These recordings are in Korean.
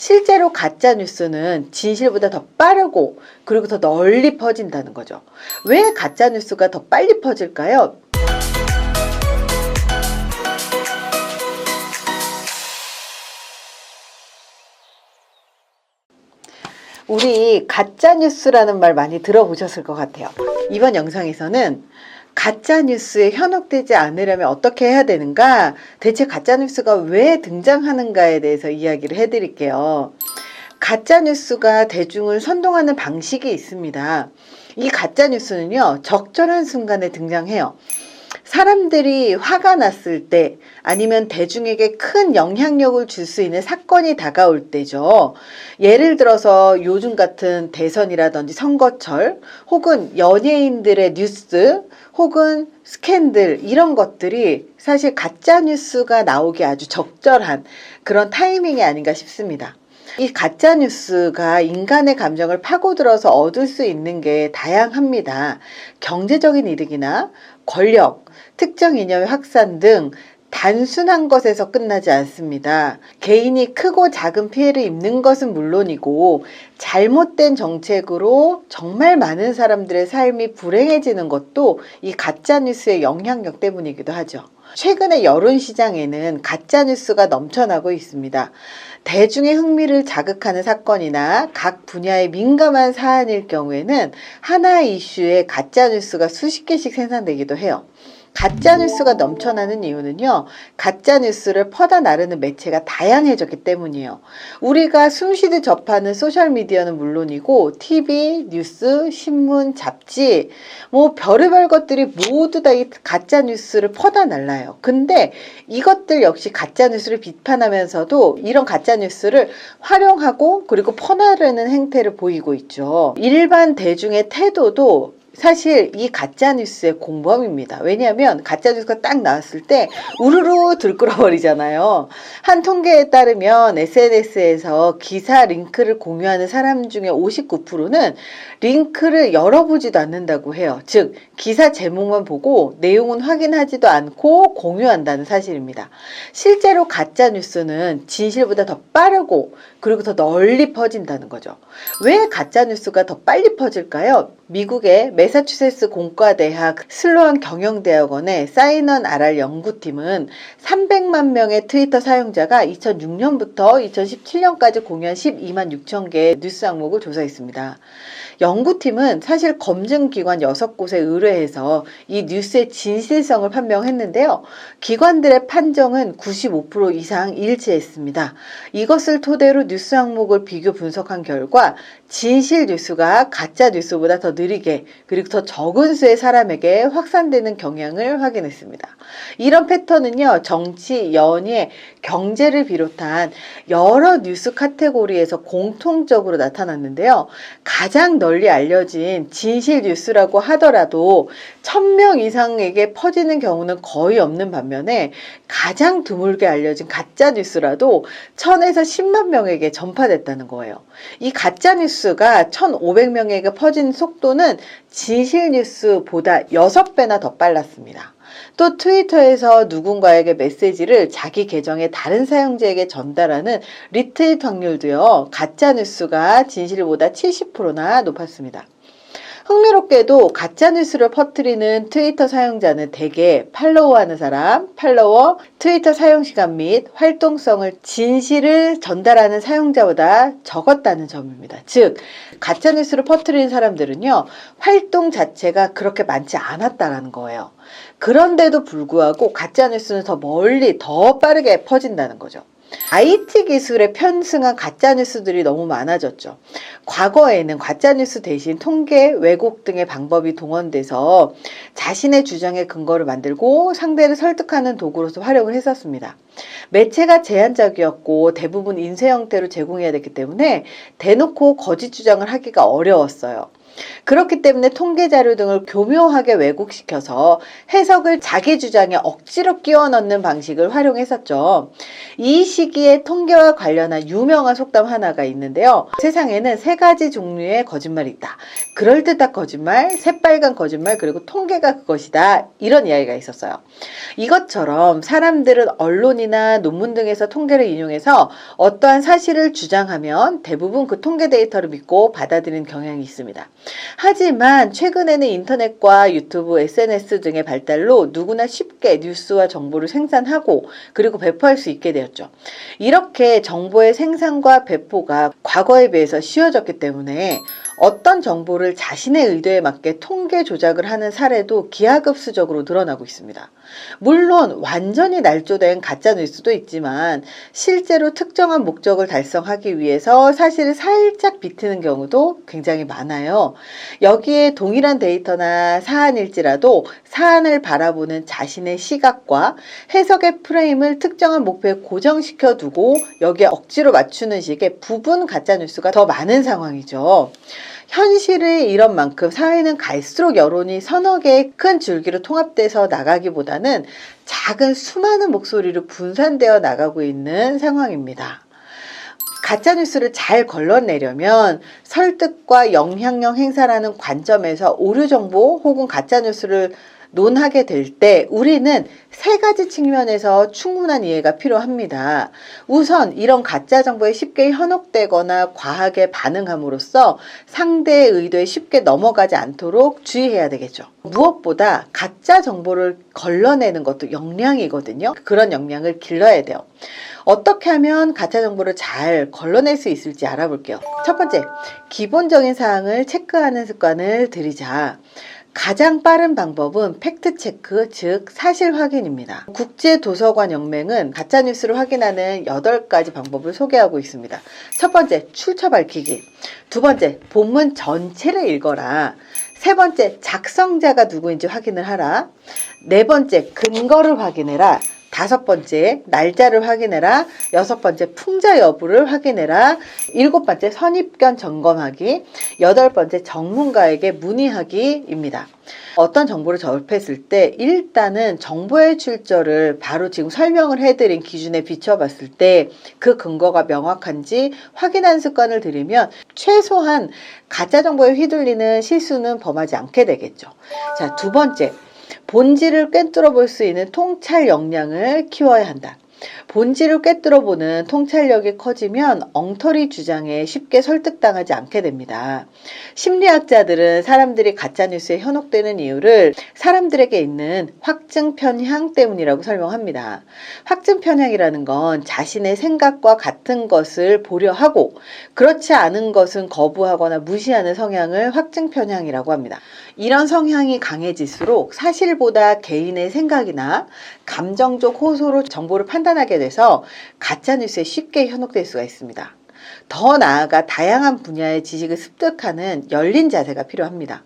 실제로 가짜 뉴스는 진실보다 더 빠르고 그리고 더 널리 퍼진다는 거죠. 왜 가짜 뉴스가 더 빨리 퍼질까요? 우리 가짜 뉴스라는 말 많이 들어보셨을 것 같아요. 이번 영상에서는 가짜 뉴스에 현혹되지 않으려면 어떻게 해야 되는가, 대체 가짜 뉴스가 왜 등장하는가에 대해서 이야기를 해드릴게요. 가짜 뉴스가 대중을 선동하는 방식이 있습니다. 이 가짜 뉴스는요, 적절한 순간에 등장해요. 사람들이 화가 났을 때, 아니면 대중에게 큰 영향력을 줄 수 있는 사건이 다가올 때죠. 예를 들어서 요즘 같은 대선이라든지 선거철, 혹은 연예인들의 뉴스, 혹은 스캔들, 이런 것들이 사실 가짜 뉴스가 나오기 아주 적절한 그런 타이밍이 아닌가 싶습니다. 이 가짜 뉴스가 인간의 감정을 파고들어서 얻을 수 있는 게 다양합니다. 경제적인 이득이나 권력, 특정 이념의 확산 등 단순한 것에서 끝나지 않습니다. 개인이 크고 작은 피해를 입는 것은 물론이고, 잘못된 정책으로 정말 많은 사람들의 삶이 불행해지는 것도 이 가짜뉴스의 영향력 때문이기도 하죠. 최근에 여론시장에는 가짜뉴스가 넘쳐나고 있습니다. 대중의 흥미를 자극하는 사건이나 각 분야의 민감한 사안일 경우에는 하나의 이슈에 가짜뉴스가 수십 개씩 생산되기도 해요. 가짜뉴스가 넘쳐나는 이유는요, 가짜뉴스를 퍼다 나르는 매체가 다양해졌기 때문이에요. 우리가 숨쉬듯 접하는 소셜미디어는 물론이고, TV, 뉴스, 신문, 잡지, 별의별 것들이 모두 다 이 가짜뉴스를 퍼다 날라요. 근데 이것들 역시 가짜뉴스를 비판하면서도 이런 가짜뉴스를 활용하고 그리고 퍼나르는 행태를 보이고 있죠. 일반 대중의 태도도 사실 이 가짜뉴스의 공범입니다. 왜냐하면 가짜뉴스가 딱 나왔을 때 우르르 들끓어버리잖아요. 한 통계에 따르면 SNS에서 기사 링크를 공유하는 사람 중에 59%는 링크를 열어보지도 않는다고 해요. 즉, 기사 제목만 보고 내용은 확인하지도 않고 공유한다는 사실입니다. 실제로 가짜뉴스는 진실보다 더 빠르고 그리고 더 널리 퍼진다는 거죠. 왜 가짜뉴스가 더 빨리 퍼질까요? 미국의 매사추세츠 공과대학 슬로안 경영대학원의 사이넌 RR 연구팀은 300만 명의 트위터 사용자가 2006년부터 2017년까지 공유한 12만 6천 개의 뉴스 항목을 조사했습니다. 연구팀은 사실 검증기관 6곳에 의뢰해서 이 뉴스의 진실성을 판명했는데요. 기관들의 판정은 95% 이상 일치했습니다. 이것을 토대로 뉴스 항목을 비교 분석한 결과 진실 뉴스가 가짜 뉴스보다 더 느리게 그리고 더 적은 수의 사람에게 확산되는 경향을 확인했습니다. 이런 패턴은요, 정치, 연예, 경제를 비롯한 여러 뉴스 카테고리에서 공통적으로 나타났는데요. 가장 널리 알려진 진실 뉴스라고 하더라도 1000명 이상에게 퍼지는 경우는 거의 없는 반면에 가장 드물게 알려진 가짜 뉴스라도 1000에서 10만 명에게 전파됐다는 거예요. 이 가짜 뉴스가 1500명에게 퍼진 속도는 진실 뉴스보다 6배나 더 빨랐습니다. 또 트위터에서 누군가에게 메시지를 자기 계정의 다른 사용자에게 전달하는 리트윗 확률도요, 가짜 뉴스가 진실보다 70%나 높았습니다. 흥미롭게도 가짜뉴스를 퍼뜨리는 트위터 사용자는 대개 팔로워하는 사람, 팔로워, 트위터 사용시간 및 활동성을 진실을 전달하는 사용자보다 적었다는 점입니다. 즉, 가짜뉴스를 퍼뜨리는 사람들은요, 활동 자체가 그렇게 많지 않았다는 거예요. 그런데도 불구하고 가짜뉴스는 더 멀리, 더 빠르게 퍼진다는 거죠. IT 기술에 편승한 가짜뉴스들이 너무 많아졌죠. 과거에는 가짜뉴스 대신 통계, 왜곡 등의 방법이 동원돼서 자신의 주장의 근거를 만들고 상대를 설득하는 도구로서 활용을 했었습니다. 매체가 제한적이었고 대부분 인쇄 형태로 제공해야 됐기 때문에 대놓고 거짓 주장을 하기가 어려웠어요. 그렇기 때문에 통계 자료 등을 교묘하게 왜곡시켜서 해석을 자기 주장에 억지로 끼워 넣는 방식을 활용했었죠. 이 시기에 통계와 관련한 유명한 속담 하나가 있는데요. 세상에는 세 가지 종류의 거짓말이 있다. 그럴듯한 거짓말, 새빨간 거짓말, 그리고 통계가 그것이다. 이런 이야기가 있었어요. 이것처럼 사람들은 언론이나 논문 등에서 통계를 인용해서 어떠한 사실을 주장하면 대부분 그 통계 데이터를 믿고 받아들이는 경향이 있습니다. 하지만 최근에는 인터넷과 유튜브, SNS 등의 발달로 누구나 쉽게 뉴스와 정보를 생산하고 그리고 배포할 수 있게 되었죠. 이렇게 정보의 생산과 배포가 과거에 비해서 쉬워졌기 때문에 어떤 정보를 자신의 의도에 맞게 통계 조작을 하는 사례도 기하급수적으로 늘어나고 있습니다. 물론 완전히 날조된 가짜 뉴스도 있지만 실제로 특정한 목적을 달성하기 위해서 사실을 살짝 비트는 경우도 굉장히 많아요. 여기에 동일한 데이터나 사안일지라도 사안을 바라보는 자신의 시각과 해석의 프레임을 특정한 목표에 고정시켜 두고 여기에 억지로 맞추는 식의 부분 가짜 뉴스가 더 많은 상황이죠. 현실의 이런 만큼 사회는 갈수록 여론이 서너 개의 큰 줄기로 통합돼서 나가기보다는 작은 수많은 목소리로 분산되어 나가고 있는 상황입니다. 가짜뉴스를 잘 걸러내려면 설득과 영향력 행사라는 관점에서 오류정보 혹은 가짜뉴스를 논하게 될 때 우리는 세 가지 측면에서 충분한 이해가 필요합니다. 우선 이런 가짜 정보에 쉽게 현혹되거나 과하게 반응함으로써 상대의 의도에 쉽게 넘어가지 않도록 주의해야 되겠죠. 무엇보다 가짜 정보를 걸러내는 것도 역량이거든요. 그런 역량을 길러야 돼요. 어떻게 하면 가짜 정보를 잘 걸러낼 수 있을지 알아볼게요. 첫 번째, 기본적인 사항을 체크하는 습관을 들이자. 가장 빠른 방법은 팩트체크, 즉 사실 확인입니다. 국제도서관연맹은 가짜뉴스를 확인하는 8가지 방법을 소개하고 있습니다. 첫 번째, 출처 밝히기. 두 번째, 본문 전체를 읽어라. 세 번째, 작성자가 누구인지 확인을 하라. 네 번째, 근거를 확인해라. 다섯 번째, 날짜를 확인해라. 여섯 번째, 풍자 여부를 확인해라. 일곱 번째, 선입견 점검하기. 여덟 번째, 전문가에게 문의하기입니다. 어떤 정보를 접했을 때 일단은 정보의 출처를 바로 지금 설명을 해드린 기준에 비춰봤을 때 그 근거가 명확한지 확인하는 습관을 들이면 최소한 가짜 정보에 휘둘리는 실수는 범하지 않게 되겠죠. 자, 두 번째, 본질을 꿰뚫어 볼 수 있는 통찰 역량을 키워야 한다. 본질을 꿰뚫어 보는 통찰력이 커지면 엉터리 주장에 쉽게 설득당하지 않게 됩니다. 심리학자들은 사람들이 가짜뉴스에 현혹되는 이유를 사람들에게 있는 확증 편향 때문이라고 설명합니다. 확증 편향이라는 건 자신의 생각과 같은 것을 보려 하고 그렇지 않은 것은 거부하거나 무시하는 성향을 확증 편향이라고 합니다. 이런 성향이 강해질수록 사실보다 개인의 생각이나 감정적 호소로 정보를 판단하게 돼서 가짜뉴스에 쉽게 현혹될 수가 있습니다. 더 나아가 다양한 분야의 지식을 습득하는 열린 자세가 필요합니다.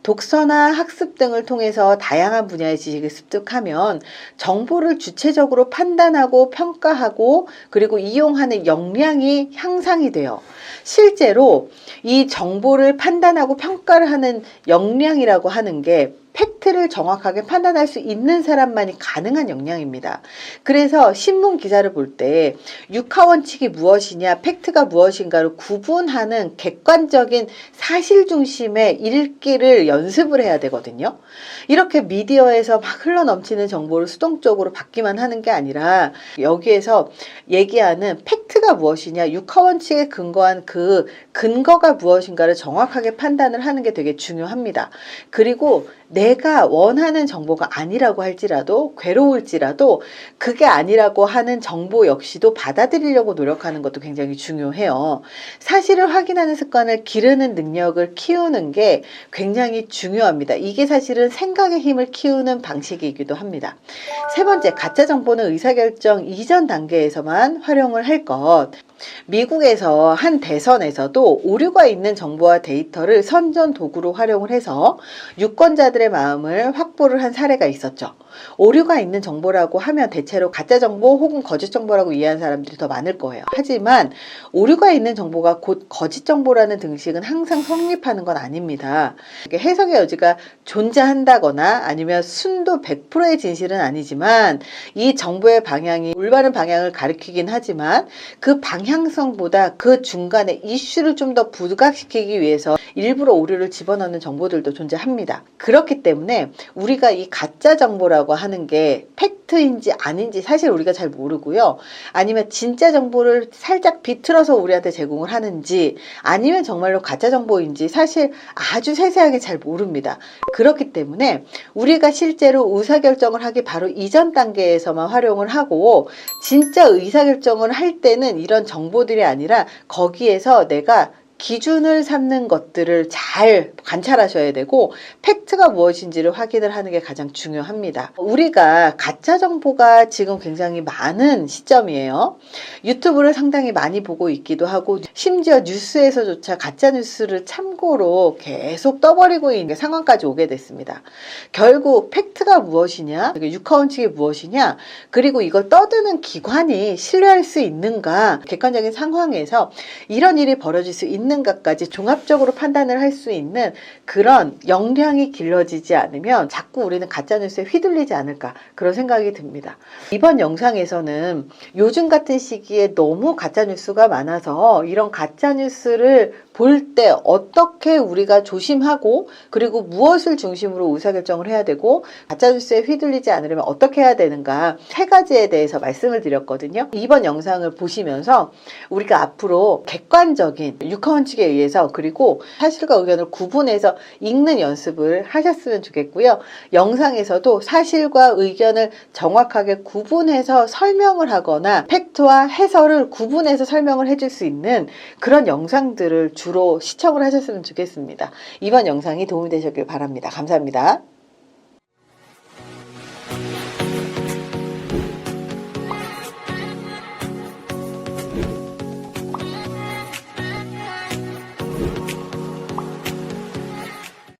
독서나 학습 등을 통해서 다양한 분야의 지식을 습득하면 정보를 주체적으로 판단하고 평가하고 그리고 이용하는 역량이 향상이 돼요. 실제로 이 정보를 판단하고 평가를 하는 역량이라고 하는 게 팩트를 정확하게 판단할 수 있는 사람만이 가능한 역량입니다. 그래서 신문 기사를 볼 때 육하원칙이 무엇이냐, 팩트가 무엇인가를 구분하는 객관적인 사실 중심의 읽기를 연습을 해야 되거든요. 이렇게 미디어에서 막 흘러넘치는 정보를 수동적으로 받기만 하는 게 아니라 여기에서 얘기하는 팩트가 무엇이냐, 육하원칙에 근거한 그 근거가 무엇인가를 정확하게 판단을 하는 게 되게 중요합니다. 그리고 내가 원하는 정보가 아니라고 할지라도 괴로울지라도 그게 아니라고 하는 정보 역시도 받아들이려고 노력하는 것도 굉장히 중요해요. 사실을 확인하는 습관을 기르는 능력을 키우는 게 굉장히 중요합니다. 이게 사실은 생각의 힘을 키우는 방식이기도 합니다. 세 번째, 가짜 정보는 의사결정 이전 단계에서만 활용을 할 것. 미국에서 한 대선에서도 오류가 있는 정보와 데이터를 선전 도구로 활용을 해서 유권자들의 사람들의 마음을 확보를 한 사례가 있었죠. 오류가 있는 정보라고 하면 대체로 가짜 정보 혹은 거짓 정보라고 이해한 사람들이 더 많을 거예요. 하지만 오류가 있는 정보가 곧 거짓 정보라는 등식은 항상 성립하는 건 아닙니다. 해석의 여지가 존재한다거나 아니면 순도 100%의 진실은 아니지만 이 정보의 방향이 올바른 방향을 가리키긴 하지만 그 방향성보다 그 중간에 이슈를 좀 더 부각시키기 위해서 일부러 오류를 집어넣는 정보들도 존재합니다. 그렇기 때문에 우리가 이 가짜 정보라고 하는 게 팩트인지 아닌지 사실 우리가 잘 모르고요. 아니면 진짜 정보를 살짝 비틀어서 우리한테 제공을 하는지 아니면 정말로 가짜 정보인지 사실 아주 세세하게 잘 모릅니다. 그렇기 때문에 우리가 실제로 의사결정을 하기 바로 이전 단계에서만 활용을 하고 진짜 의사결정을 할 때는 이런 정보들이 아니라 거기에서 내가 기준을 삼는 것들을 잘 관찰하셔야 되고 팩트가 무엇인지를 확인을 하는 게 가장 중요합니다. 우리가 가짜 정보가 지금 굉장히 많은 시점이에요. 유튜브를 상당히 많이 보고 있기도 하고 심지어 뉴스에서조차 가짜 뉴스를 참고로 계속 떠버리고 있는 상황까지 오게 됐습니다. 결국 팩트가 무엇이냐, 육하원칙이 무엇이냐, 그리고 이걸 떠드는 기관이 신뢰할 수 있는가, 객관적인 상황에서 이런 일이 벌어질 수 있는가까지 종합적으로 판단을 할 수 있는 그런 역량이 길러지지 않으면 자꾸 우리는 가짜뉴스에 휘둘리지 않을까 그런 생각이 듭니다. 이번 영상에서는 요즘 같은 시기에 너무 가짜뉴스가 많아서 이런 가짜뉴스를 볼 때 어떻게 우리가 조심하고 그리고 무엇을 중심으로 의사결정을 해야 되고 가짜뉴스에 휘둘리지 않으려면 어떻게 해야 되는가 3가지에 대해서 말씀을 드렸거든요. 이번 영상을 보시면서 우리가 앞으로 객관적인 육하원칙에 의해서 그리고 사실과 의견을 구분해서 읽는 연습을 하셨으면 좋겠고요. 영상에서도 사실과 의견을 정확하게 구분해서 설명을 하거나 팩트와 해설을 구분해서 설명을 해줄 수 있는 그런 영상들을 주로 시청을 하셨으면 좋겠습니다. 이번 영상이 도움이 되셨길 바랍니다. 감사합니다.